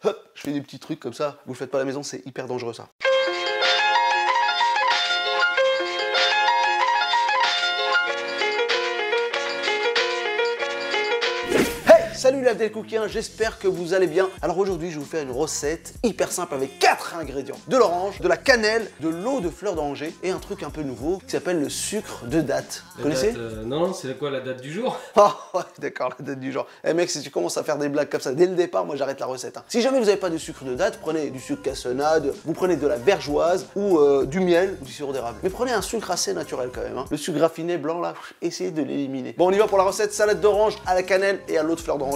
hop, je fais des petits trucs comme ça. Vous le faites pas à la maison, c'est hyper dangereux ça. Salut les Abdelkoukiens, j'espère que vous allez bien. Alors aujourd'hui, je vais vous faire une recette hyper simple avec 4 ingrédients. De l'orange, de la cannelle, de l'eau de fleur d'oranger et un truc un peu nouveau qui s'appelle le sucre de date. Vous connaissez? Non, c'est quoi la date du jour? Ah ouais, d'accord, la date du jour. Eh mec, si tu commences à faire des blagues comme ça dès le départ, moi j'arrête la recette. Hein. Si jamais vous n'avez pas de sucre de date, prenez du sucre cassonade, vous prenez de la vergeoise ou du miel ou du sirop d'érable. Mais prenez un sucre assez naturel quand même. Hein. Le sucre raffiné blanc là, essayez de l'éliminer. Bon, on y va pour la recette salade d'orange à la cannelle et à l'eau de fleur d'oranger.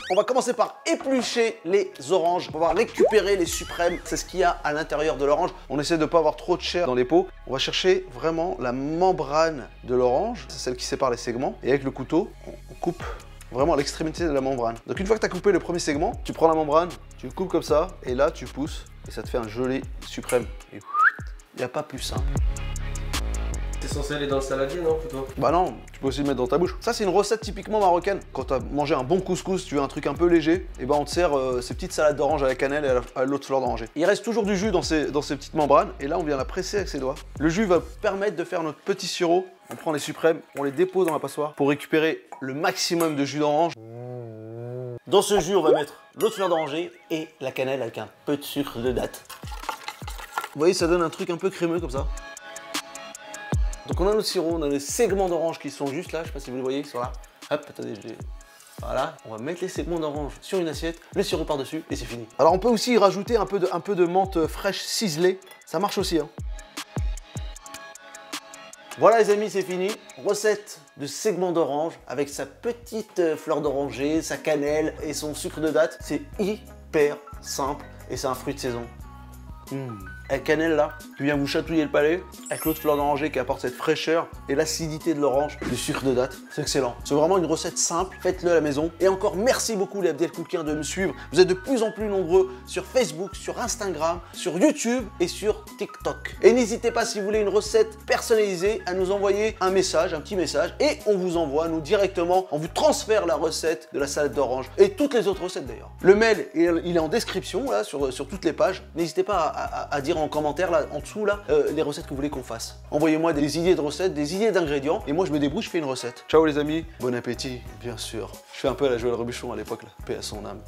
On va commencer par éplucher les oranges pour pouvoir récupérer les suprêmes. C'est ce qu'il y a à l'intérieur de l'orange. On essaie de ne pas avoir trop de chair dans les peaux. On va chercher vraiment la membrane de l'orange. C'est celle qui sépare les segments. Et avec le couteau, on coupe vraiment à l'extrémité de la membrane. Donc une fois que tu as coupé le premier segment, tu prends la membrane, tu le coupes comme ça, et là tu pousses, et ça te fait un joli suprême. Il n'y a pas plus simple. C'est censé aller dans le saladier, non, plutôt? Bah non, tu peux aussi le mettre dans ta bouche. Ça, c'est une recette typiquement marocaine. Quand tu as mangé un bon couscous, tu veux un truc un peu léger, et ben on te sert ces petites salades d'orange à la cannelle et à l'eau de fleur d'oranger. Il reste toujours du jus dans ces petites membranes, et là, on vient la presser avec ses doigts. Le jus va permettre de faire notre petit sirop. On prend les suprêmes, on les dépose dans la passoire pour récupérer le maximum de jus d'orange. Dans ce jus, on va mettre l'eau de fleur d'oranger et la cannelle avec un peu de sucre de date. Vous voyez, ça donne un truc un peu crémeux comme ça. Donc on a notre sirop, on a les segments d'orange qui sont juste là, je sais pas si vous les voyez, ils sont là. Hop, attendez, voilà, on va mettre les segments d'orange sur une assiette, le sirop par-dessus et c'est fini. Alors on peut aussi y rajouter un peu de menthe fraîche ciselée, ça marche aussi. Hein. Voilà les amis, c'est fini. Recette de segments d'orange avec sa petite fleur d'oranger, sa cannelle et son sucre de date. C'est hyper simple et c'est un fruit de saison. La cannelle là, qui vient vous chatouiller le palais, avec l'eau de fleur d'oranger qui apporte cette fraîcheur et l'acidité de l'orange, du sucre de date, c'est excellent. C'est vraiment une recette simple, faites-le à la maison. Et encore merci beaucoup les Abdelkoukiens de me suivre. Vous êtes de plus en plus nombreux sur Facebook, sur Instagram, sur YouTube et sur TikTok. Et n'hésitez pas si vous voulez une recette personnalisée à nous envoyer un message, un petit message, et on vous envoie, nous directement, on vous transfère la recette de la salade d'orange et toutes les autres recettes d'ailleurs. Le mail, il est en description là, sur toutes les pages. N'hésitez pas à dire en commentaire là en dessous là les recettes que vous voulez qu'on fasse. Envoyez-moi des idées de recettes, des idées d'ingrédients et moi je me débrouille, je fais une recette. Ciao les amis, bon appétit, bien sûr. Je fais un peu à la Joël Robuchon à l'époque là, paix à son âme.